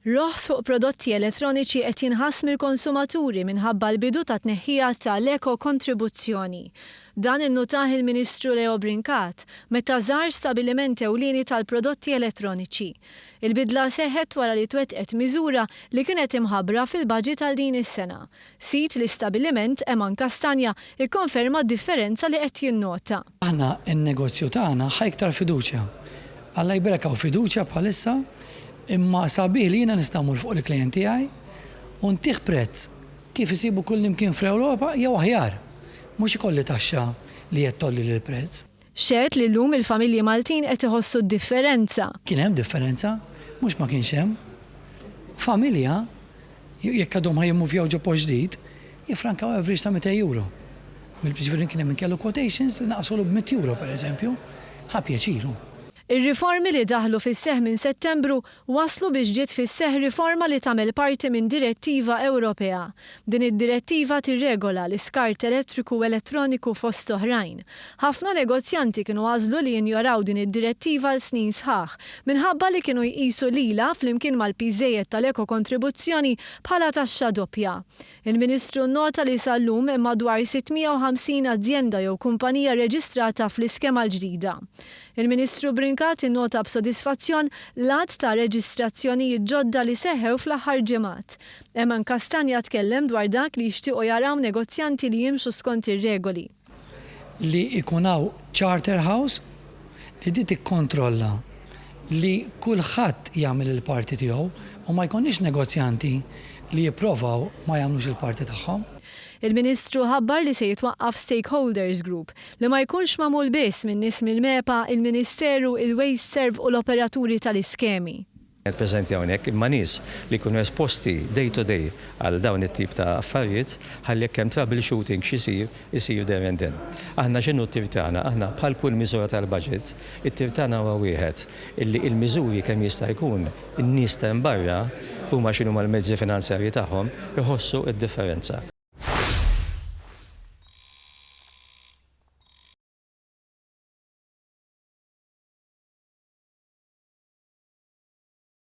Roħs fuq prodotti elettroniċi qed jinħass mill-konsumaturi minħabba l-bidu ta' tneħħija tal-eko kontribuzzjoni. Dan innutaħ il-Ministru Leo Brincat meta żar stabiliment ewlieni tal-prodotti elettroniċi. Il-bidla seħħet wara li twettqet miżura li kienet imħabbra fil-baġit għal din is-sena. Sit l-istabbiliment Eman Kastanja ikkonferma d-differenza li qed jinnota. Aħna n-negozju tagħna ħajktar fiduċja. Alla jberekaw fiduċja bħalissa. Imma sabiħ li jiena nistamur fuq il-klijenti għaj u ntieħ prezz kif isibu kull imkien fl-Ewropa jew aħjar, mhux ikolli taxxa li qed tolli lill-prezz. Xehed li llum il-familji Maltin qed iħossu d-differenza. Kien hemm differenza, mhux ma kienx hemm. Familja jekk għadhom ħajmuvjaw ġo post ġdid, jiffrankaw average ta' €200. Mill-ġifieri kien hemm kellu quotations li naqsolu b'100 pereżempju, ħa pjaċiru. Ir-riformi li daħlu fis-seħħ minn Settembru waslu biex ġiet fis-seħħ riforma li tagħmel parti minn direttiva Ewropea. Din id-direttiva tirregola l-iskart elettriku u elettroniku fost oħrajn. Ħafna negozjanti kienu għażlu li jinjoraw din id-direttiva l snin sħaħ minħabba li kienu jqisu lilha flimkien mal-piżejjed tal-eko kontribuzzjoni bħala taxxa doppja. Il-Ministru nnota li sal-lum hemm madwar 650 azzjenda jew kumpanija reġistrata fl-iskema l-ġdida. Il-Ministru Brincat innota b'sodisfazzjon l-att ta' reġistrazzjonijiet ġodda li seħħew fl-aħħar ġimgħat. Eman Kastanja tkellem dwar dak li jixtiequ jaraw negozjanti li jimxu skont ir-regoli. Li ikunaw charter house li di tikkontrolla li kulħadd jagħmel il-parti tiegħu u ma jkunniex negozjanti li jipprovaw ma jagħmlux il-parti tagħhom. Il-Ministru ħabbar li se jitwaqqaf Stakeholders Group li ma jkunx magħmul biss minn nies mill-MEPA, il-Ministeru, il-Waste Serve u l-operaturi tal-iskemi. Preżenti hawnhekk imma nies li jkunu esposti day to day għal dawn it-tip ta' affarijiet ħalli jekk hemm troubleshooting x'isir isir there and then. Aħna x'inhu t-tir tagħna, aħna bħal kull miżura tal-budget, it-tir tagħna huwa wieħed illi l-miżuri kemm jista' jkun in-nies ta' barra huma x'inhuma l-mezzi finanzjarji tagħhom iħossu d-differenza.